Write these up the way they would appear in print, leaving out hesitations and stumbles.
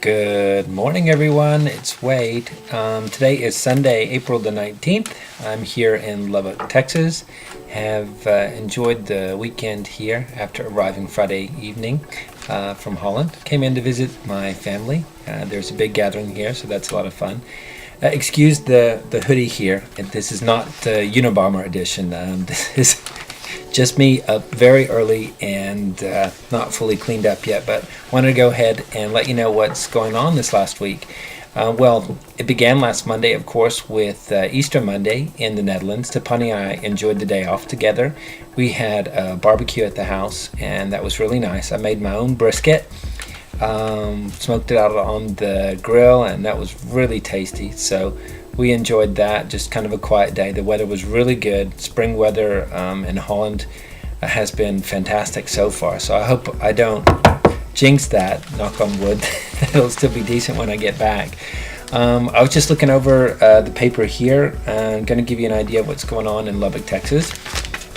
Good morning, everyone. It's Wade. Today is Sunday, April the 19th. I'm here in Lubbock, Texas. Have enjoyed the weekend here after arriving Friday evening from Holland. Came in to visit my family. There's a big gathering here, so that's a lot of fun. Excuse the hoodie here. This is not the Unabomber edition. This is just me up very early and not fully cleaned up yet, but wanted to go ahead and let you know what's going on this last week. Well, it began last Monday, of course, with Easter Monday in the Netherlands. Tapani and I enjoyed the day off together. We had a barbecue at the house, and that was really nice. I made my own brisket, smoked it out on the grill, and that was really tasty. So we enjoyed that, just kind of a quiet day. The weather was really good. Spring weather in Holland has been fantastic so far. So I hope I don't jinx that, knock on wood, that it'll still be decent when I get back. I was just looking over the paper here. I'm going to give you an idea of what's going on in Lubbock, Texas.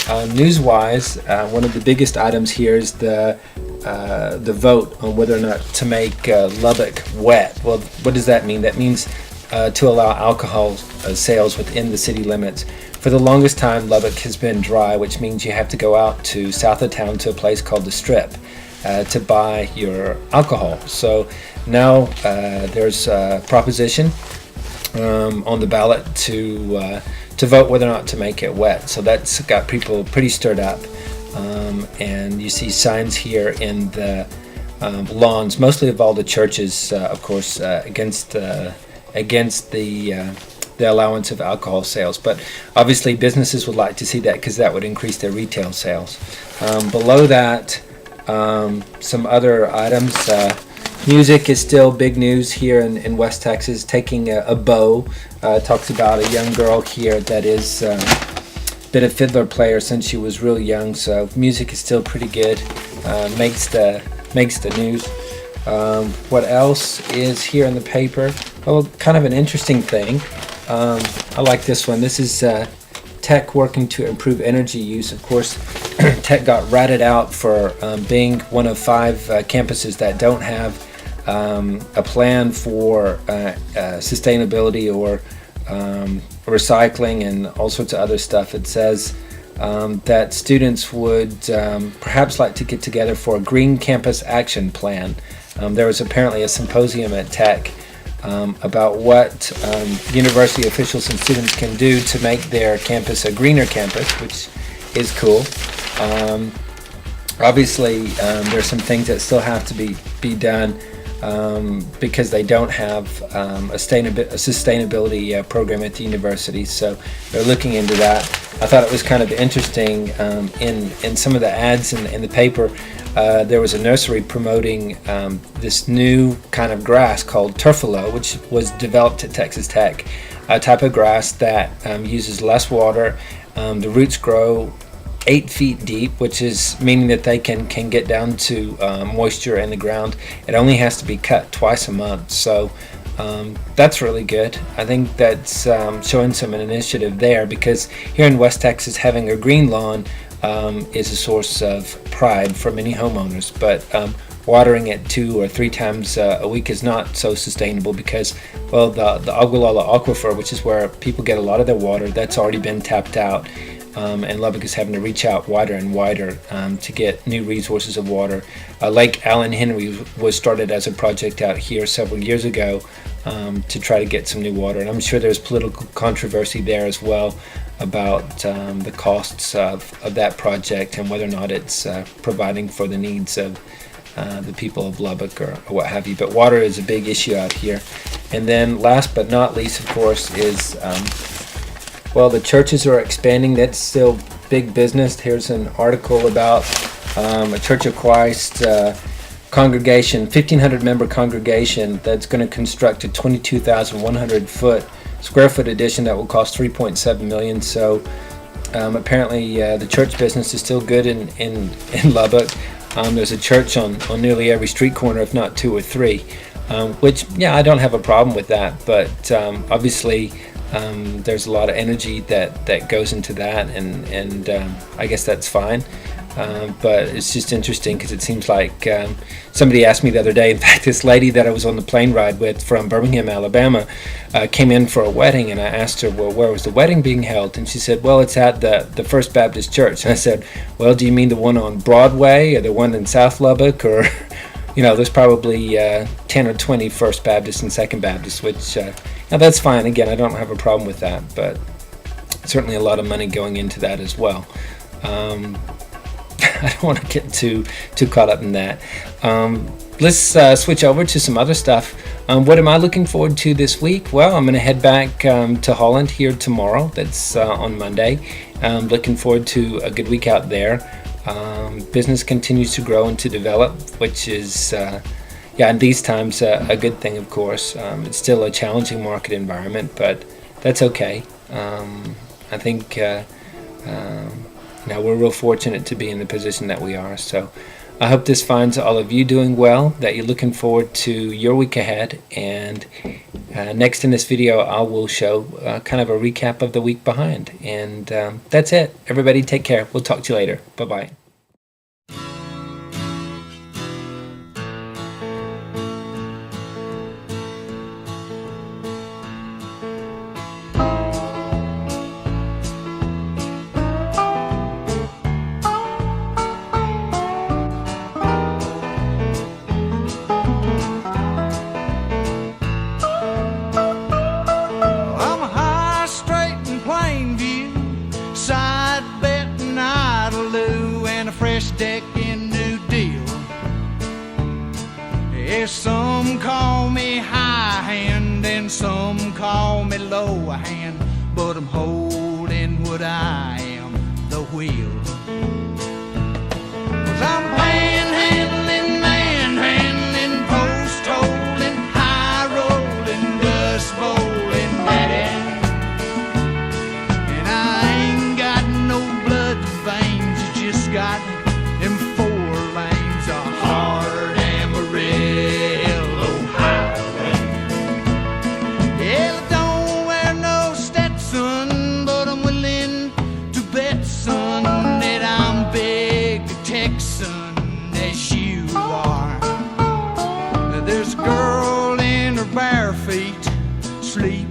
News-wise, one of the biggest items here is the vote on whether or not to make Lubbock wet. Well, what does that mean? That means to allow alcohol sales within the city limits. For the longest time, Lubbock has been dry, which means you have to go out to south of town to a place called the Strip to buy your alcohol. So now there's a proposition on the ballot to vote whether or not to make it wet. So that's got people pretty stirred up. And you see signs here in the lawns, mostly of all the churches, of course, against the allowance of alcohol sales. But obviously businesses would like to see that because that would increase their retail sales. Below that, some other items. Music is still big news here in West Texas. Taking a bow, talks about a young girl here that is been a fiddler player since she was real young. So music is still pretty good. Makes the news. What else is here in the paper? Well, kind of an interesting thing. I like this one. This is Tech working to improve energy use. Of course, Tech got ratted out for being one of 5 campuses that don't have a plan for sustainability or recycling and all sorts of other stuff. It says that students would perhaps like to get together for a Green Campus Action Plan. There was apparently a symposium at Tech about what university officials and students can do to make their campus a greener campus, which is cool. Obviously, there's some things that still have to be done because they don't have a sustainability program at the university, so they're looking into that. I thought it was kind of interesting in some of the ads in the paper. There was a nursery promoting this new kind of grass called turfalo, which was developed at Texas Tech, a type of grass that uses less water. The roots grow 8 feet deep, which is meaning that they can get down to moisture in the ground. It only has to be cut twice a month, so that's really good. I think that's showing some initiative there, because here in West Texas, having a green lawn is a source of pride for many homeowners, but watering it 2 or 3 times a week is not so sustainable because, well, the Ogallala Aquifer, which is where people get a lot of their water, that's already been tapped out. And Lubbock is having to reach out wider and wider to get new resources of water. Lake Allen Henry was started as a project out here several years ago to try to get some new water. And I'm sure there's political controversy there as well about the costs of that project and whether or not it's providing for the needs of the people of Lubbock or what have you. But water is a big issue out here. And then last but not least, of course, is well, the churches are expanding. That's still big business. Here's an article about a Church of Christ congregation, 1,500 member congregation that's going to construct a 22,100 square foot addition that will cost $3.7 million. So apparently the church business is still good in Lubbock. There's a church on nearly every street corner, if not 2 or 3, which, yeah, I don't have a problem with that. But obviously there's a lot of energy that goes into that, and I guess that's fine. But it's just interesting because it seems like somebody asked me the other day, in fact this lady that I was on the plane ride with from Birmingham, Alabama, came in for a wedding, and I asked her, well, where was the wedding being held? And she said, well, it's at the First Baptist Church. And I said, well, do you mean the one on Broadway or the one in South Lubbock? Or there's probably 10 or 20 First Baptist and Second Baptist, which now that's fine. Again, I don't have a problem with that, but certainly a lot of money going into that as well. I don't want to get too caught up in that. Let's switch over to some other stuff. What am I looking forward to this week? Well, I'm going to head back to Holland here tomorrow. That's on Monday. I'm looking forward to a good week out there. Business continues to grow and to develop, which is, in these times, a good thing, of course. It's still a challenging market environment, but that's okay. I think we're real fortunate to be in the position that we are. So I hope this finds all of you doing well, that you're looking forward to your week ahead. And next in this video, I will show kind of a recap of the week behind. And that's it. Everybody take care. We'll talk to you later. Bye-bye. Deck in New Deal. Yeah, some call me high hand and some call me low hand, but I'm holding what I am, the wheel. 'Cause I'm panhandling, manhandling, post holding, high rolling, dust bowling, daddy. And I ain't got no blood veins, you just got them 4 lanes of hard Amarillo highway. Yeah, I don't wear no Stetson, but I'm willing to bet, son, that I'm big Texan as you are. There's a girl in her bare feet, sleep